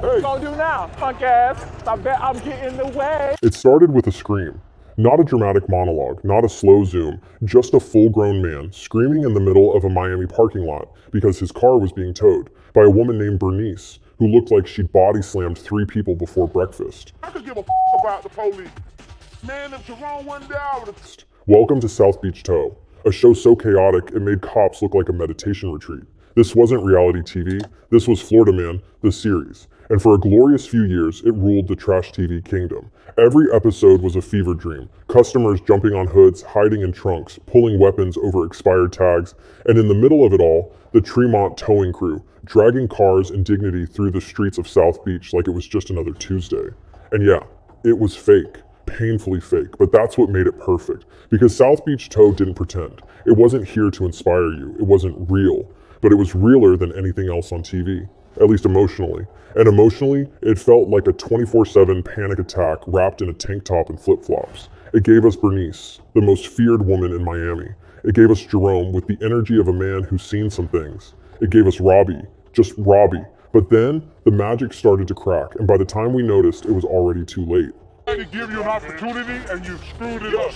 What you gonna do now, punk ass? I bet I'm getting in the way. It started with a scream. Not a dramatic monologue, not a slow zoom, just a full-grown man screaming in the middle of a Miami parking lot because his car was being towed by a woman named Bernice, who looked like she'd body slammed 3 people before breakfast. I could give a about the police. Man, if Jerome wasn't there, I would've... Welcome to South Beach Tow, a show so chaotic it made cops look like a meditation retreat. This wasn't reality TV, this was Florida Man, the series. And for a glorious few years, it ruled the trash TV kingdom. Every episode was a fever dream. Customers jumping on hoods, hiding in trunks, pulling weapons over expired tags, and in the middle of it all, the Tremont towing crew, dragging cars and dignity through the streets of South Beach like it was just another Tuesday. And yeah, it was fake. Painfully fake, but that's what made it perfect. Because South Beach Tow didn't pretend. It wasn't here to inspire you. It wasn't real. But it was realer than anything else on TV. At least emotionally. And emotionally, it felt like a 24/7 panic attack wrapped in a tank top and flip-flops. It gave us Bernice, the most feared woman in Miami. It gave us Jerome with the energy of a man who's seen some things. It gave us Robbie, just Robbie. But then, the magic started to crack, and by the time we noticed, it was already too late. I tried to give you an opportunity and you screwed it up.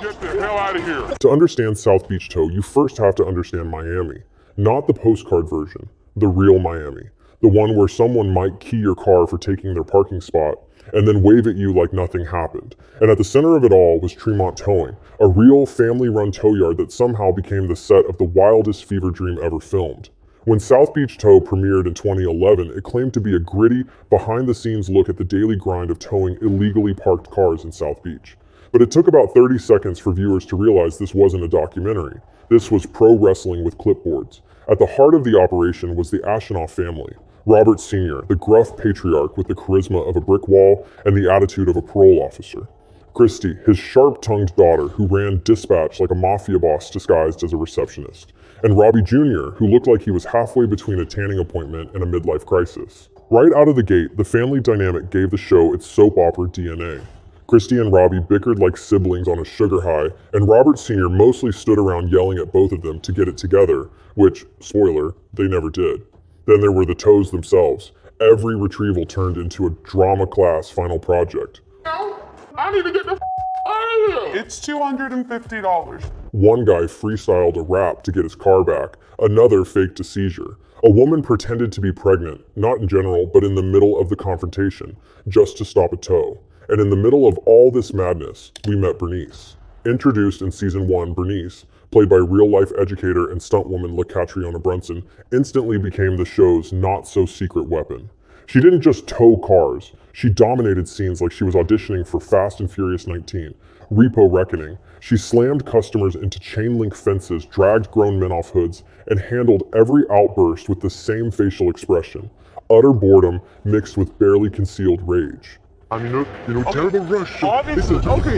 Get the hell out of here. To understand South Beach Tow, you first have to understand Miami. Not the postcard version, the real Miami. The one where someone might key your car for taking their parking spot and then wave at you like nothing happened. And at the center of it all was Tremont Towing, a real family-run tow yard that somehow became the set of the wildest fever dream ever filmed. When South Beach Tow premiered in 2011, it claimed to be a gritty, behind-the-scenes look at the daily grind of towing illegally parked cars in South Beach. But it took about 30 seconds for viewers to realize this wasn't a documentary. This was pro wrestling with clipboards. At the heart of the operation was the Ashenoff family. Robert Sr., the gruff patriarch with the charisma of a brick wall and the attitude of a parole officer. Christy, his sharp-tongued daughter who ran dispatch like a mafia boss disguised as a receptionist. And Robbie Jr., who looked like he was halfway between a tanning appointment and a midlife crisis. Right out of the gate, the family dynamic gave the show its soap opera DNA. Christy and Robbie bickered like siblings on a sugar high, and Robert Sr. mostly stood around yelling at both of them to get it together, which, spoiler, they never did. Then there were the tows themselves. Every retrieval turned into a drama class final project. I need to get the out of here. It's $250. One guy freestyled a rap to get his car back. Another faked a seizure. A woman pretended to be pregnant, not in general, but in the middle of the confrontation, just to stop a tow. And in the middle of all this madness, we met Bernice. Introduced in season 1, Bernice, played by real-life educator and stuntwoman LaCatriona Brunson, instantly became the show's not-so-secret weapon. She didn't just tow cars, she dominated scenes like she was auditioning for Fast and Furious 19, Repo Reckoning. She slammed customers into chain-link fences, dragged grown men off hoods, and handled every outburst with the same facial expression. Utter boredom mixed with barely concealed rage. Terrible rush. Obviously, okay.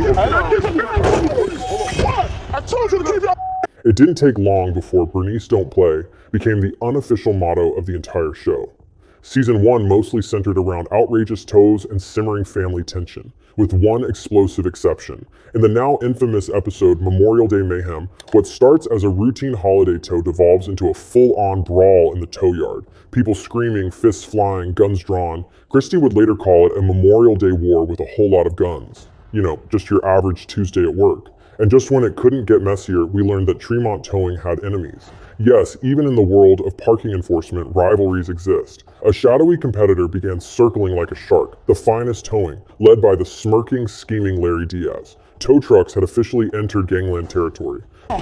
I told you to keep your... It didn't take long before Bernice Don't Play became the unofficial motto of the entire show. Season 1 mostly centered around outrageous tows and simmering family tension, with one explosive exception. In the now infamous episode Memorial Day Mayhem, what starts as a routine holiday tow devolves into a full-on brawl in the tow yard. People screaming, fists flying, guns drawn. Christy would later call it a Memorial Day war with a whole lot of guns. You know, just your average Tuesday at work. And just when it couldn't get messier, we learned that Tremont Towing had enemies. Yes, even in the world of parking enforcement, rivalries exist. A shadowy competitor began circling like a shark, the finest towing, led by the smirking, scheming Larry Diaz. Tow trucks had officially entered gangland territory. By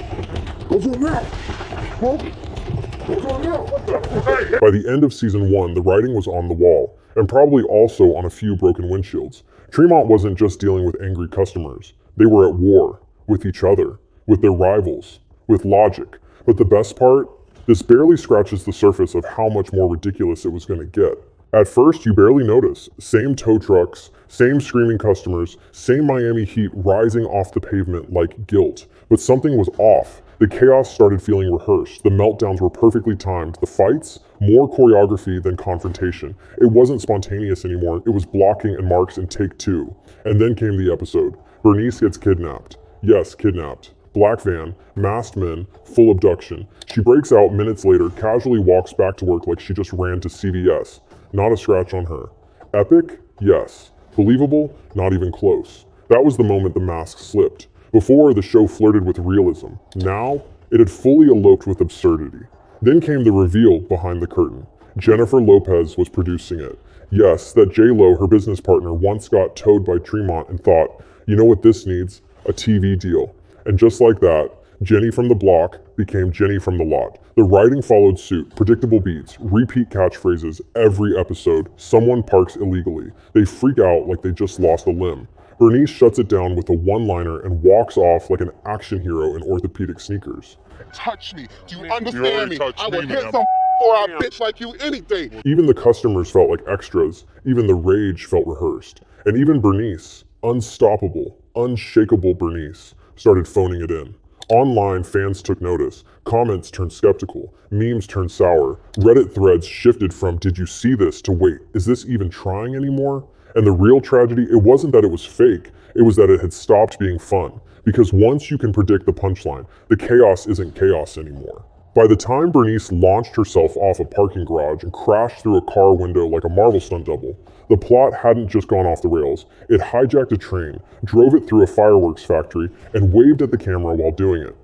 the end of season 1, the writing was on the wall, and probably also on a few broken windshields. Tremont wasn't just dealing with angry customers. They were at war. With each other, with their rivals, with logic. But the best part? This barely scratches the surface of how much more ridiculous it was going to get. At first, you barely notice. Same tow trucks, same screaming customers, same Miami heat rising off the pavement like guilt. But something was off. The chaos started feeling rehearsed. The meltdowns were perfectly timed. The fights? More choreography than confrontation. It wasn't spontaneous anymore. It was blocking and marks in take 2. And then came the episode. Bernice gets kidnapped. Yes, kidnapped. Black van, masked men, full abduction. She breaks out minutes later, casually walks back to work like she just ran to CVS. Not a scratch on her. Epic? Yes. Believable? Not even close. That was the moment the mask slipped. Before, the show flirted with realism. Now, it had fully eloped with absurdity. Then came the reveal behind the curtain. Jennifer Lopez was producing it. Yes, that J-Lo, her business partner, once got towed by Tremont and thought, you know what this needs? A TV deal. And just like that, Jenny from the block became Jenny from the lot. The writing followed suit, predictable beats, repeat catchphrases every episode. Someone parks illegally. They freak out like they just lost a limb. Bernice shuts it down with a one-liner and walks off like an action hero in orthopedic sneakers. Touch me. Do you You understand already me? touched I will me, hit man. some for a bitch like you any day. Even the customers felt like extras. Even the rage felt rehearsed. And even Bernice, unstoppable, unshakable Bernice, started phoning it in. Online, fans took notice. Comments turned skeptical. Memes turned sour. Reddit threads shifted from, did you see this, to wait, is this even trying anymore? And the real tragedy, it wasn't that it was fake. It was that it had stopped being fun. Because once you can predict the punchline, the chaos isn't chaos anymore. By the time Bernice launched herself off a parking garage and crashed through a car window like a Marvel stunt double, the plot hadn't just gone off the rails. It hijacked a train, drove it through a fireworks factory, and waved at the camera while doing it.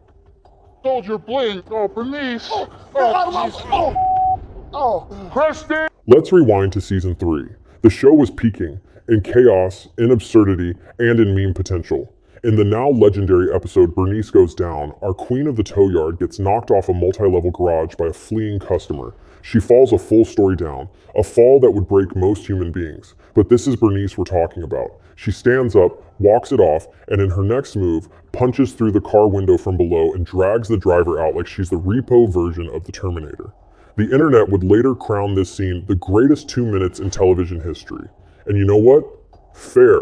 Soldier Blink. Oh, Bernice. Oh, Kristen! Let's rewind to season 3. The show was peaking in chaos, in absurdity, and in meme potential. In the now legendary episode Bernice Goes Down, our queen of the tow yard gets knocked off a multi-level garage by a fleeing customer. She falls a full story down, a fall that would break most human beings. But this is Bernice we're talking about. She stands up, walks it off, and in her next move, punches through the car window from below and drags the driver out like she's the repo version of the Terminator. The internet would later crown this scene the greatest 2 minutes in television history. And you know what? Fair.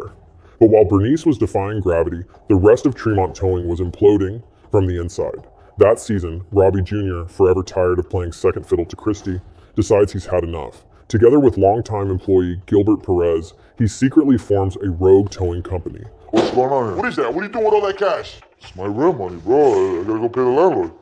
But while Bernice was defying gravity, the rest of Tremont Towing was imploding from the inside. That season, Robbie Jr., forever tired of playing second fiddle to Christy, decides he's had enough. Together with longtime employee Gilbert Perez, he secretly forms a rogue towing company. What's going on here? what is that? What are you doing with all that cash? It's my rent money, bro. I gotta go pay the landlord.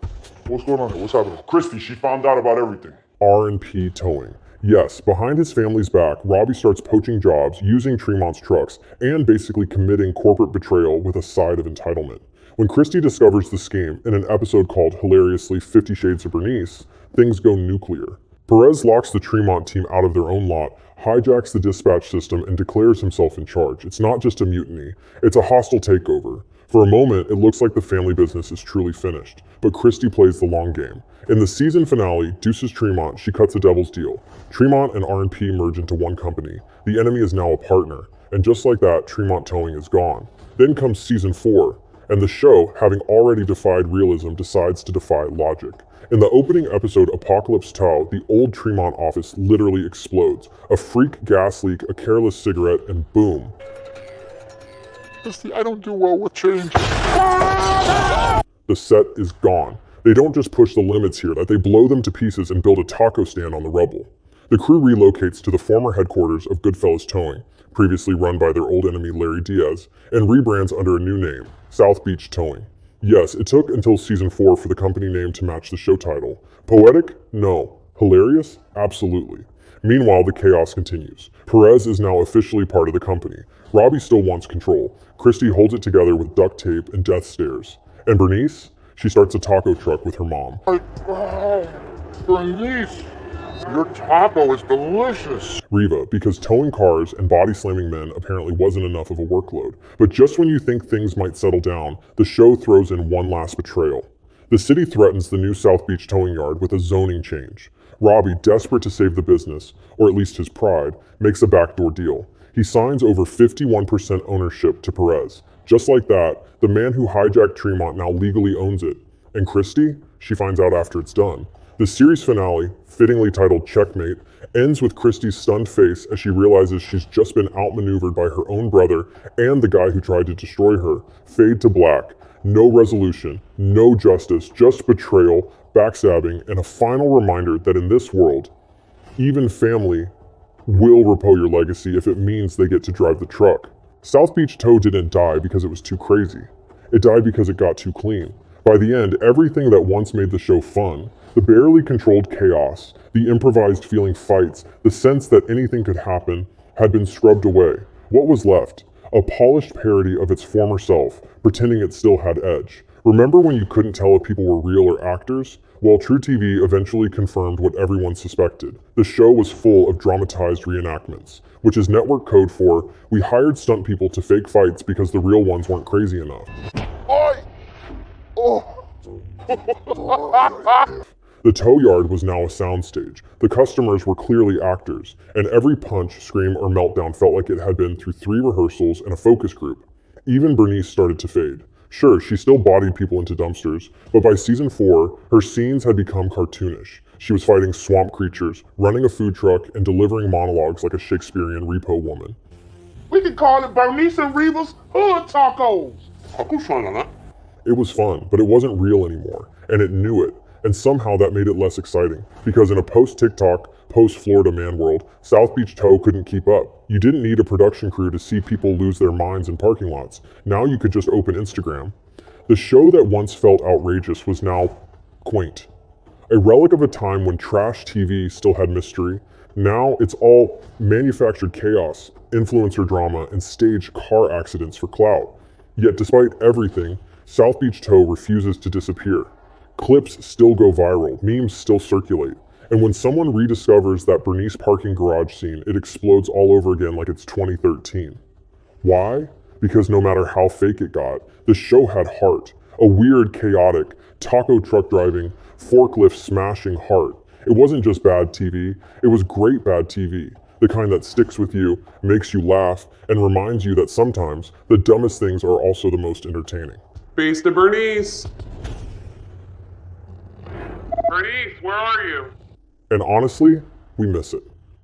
What's going on here? What's happening? Christy, she found out about everything. R&P Towing. Yes, behind his family's back, Robbie starts poaching jobs, using Tremont's trucks, and basically committing corporate betrayal with a side of entitlement. When Christy discovers the scheme in an episode called hilariously 50 Shades of Bernice, things go nuclear. Perez locks the Tremont team out of their own lot, hijacks the dispatch system, and declares himself in charge. It's not just a mutiny, it's a hostile takeover. For a moment, it looks like the family business is truly finished, but Christy plays the long game. In the season finale, Deuces Tremont, she cuts a devil's deal. Tremont and R&P merge into one company. The enemy is now a partner, and just like that, Tremont Towing is gone. Then comes season 4, and the show, having already defied realism, decides to defy logic. In the opening episode, Apocalypse Tow, the old Tremont office literally explodes. A freak gas leak, a careless cigarette, and boom. Christy, I don't do well with change. The set is gone. They don't just push the limits here, that they blow them to pieces and build a taco stand on the rubble. The crew relocates to the former headquarters of Goodfellas Towing, previously run by their old enemy Larry Diaz, and rebrands under a new name, South Beach Towing. Yes, it took until season 4 for the company name to match the show title. Poetic? No. Hilarious? Absolutely. Meanwhile, the chaos continues. Perez is now officially part of the company. Robbie still wants control. Christy holds it together with duct tape and death stares. And Bernice? She starts a taco truck with her mom. Bernice, your taco is delicious. Riva, because towing cars and body slamming men apparently wasn't enough of a workload. But just when you think things might settle down, the show throws in one last betrayal. The city threatens the new South Beach towing yard with a zoning change. Robbie, desperate to save the business, or at least his pride, makes a backdoor deal. He signs over 51% ownership to Perez. Just like that, the man who hijacked Tremont now legally owns it. And Christy? She finds out after it's done. The series finale, fittingly titled Checkmate, ends with Christy's stunned face as she realizes she's just been outmaneuvered by her own brother and the guy who tried to destroy her. Fade to black. No resolution, no justice, just betrayal, backstabbing, and a final reminder that in this world, even family will repo your legacy if it means they get to drive the truck. South Beach Tow didn't die because it was too crazy. It died because it got too clean. By the end, everything that once made the show fun, The barely controlled chaos, the improvised feeling fights, the sense that anything could happen had been scrubbed away. What was left? A polished parody of its former self, pretending it still had edge. Remember when you couldn't tell if people were real or actors? Well, True TV eventually confirmed what everyone suspected. The show was full of dramatized reenactments, which is network code for, we hired stunt people to fake fights because the real ones weren't crazy enough. Oi! Oh! The tow yard was now a soundstage. The customers were clearly actors, and every punch, scream, or meltdown felt like it had been through 3 rehearsals and a focus group. Even Bernice started to fade. Sure, she still bodied people into dumpsters, but by season 4, her scenes had become cartoonish. She was fighting swamp creatures, running a food truck, and delivering monologues like a Shakespearean repo woman. We could call it Bernice and Reva's Hood Tacos. Tacos fine, huh? It was fun, but it wasn't real anymore, and it knew it. And somehow that made it less exciting, because in a post-TikTok, post-Florida man world, South Beach Tow couldn't keep up. You didn't need a production crew to see people lose their minds in parking lots. Now you could just open Instagram. The show that once felt outrageous was now quaint. A relic of a time when trash TV still had mystery. Now it's all manufactured chaos, influencer drama, and staged car accidents for clout. Yet despite everything, South Beach Tow refuses to disappear. Clips still go viral, memes still circulate, and when someone rediscovers that Bernice parking garage scene, it explodes all over again like it's 2013. Why? Because no matter how fake it got, the show had heart, a weird, chaotic, taco truck driving, forklift smashing heart. It wasn't just bad TV, it was great bad TV, the kind that sticks with you, makes you laugh, and reminds you that sometimes the dumbest things are also the most entertaining. Peace to Bernice. Bernice, where are you? And honestly, we miss it.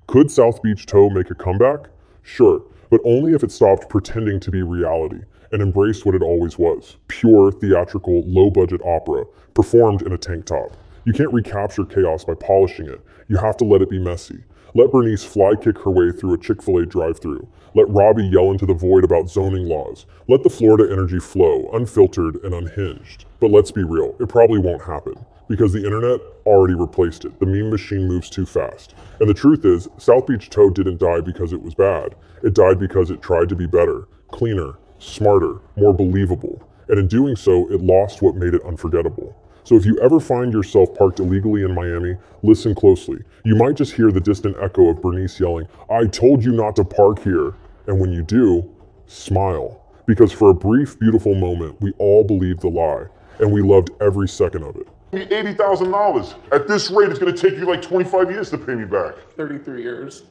Could South Beach Tow make a comeback? Sure, but only if it stopped pretending to be reality and embraced what it always was. Pure, theatrical, low-budget opera, performed in a tank top. You can't recapture chaos by polishing it. You have to let it be messy. Let Bernice fly kick her way through a Chick-fil-A drive-thru. Let Robbie yell into the void about zoning laws. Let the Florida energy flow, unfiltered and unhinged. But let's be real, it probably won't happen. Because the internet already replaced it. The meme machine moves too fast. And the truth is, South Beach Tow didn't die because it was bad. It died because it tried to be better, cleaner, smarter, more believable. And in doing so, it lost what made it unforgettable. So if you ever find yourself parked illegally in Miami, listen closely. You might just hear the distant echo of Bernice yelling, "I told you not to park here." And when you do, smile. Because for a brief, beautiful moment, we all believed the lie, and we loved every second of it. $80,000. At this rate, it's going to take you like 25 years to pay me back. 33 years.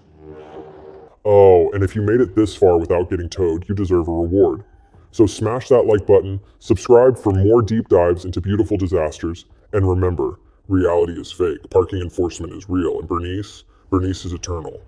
Oh, and if you made it this far without getting towed, you deserve a reward. So smash that like button, subscribe for more deep dives into beautiful disasters, and remember, reality is fake, parking enforcement is real, and Bernice is eternal.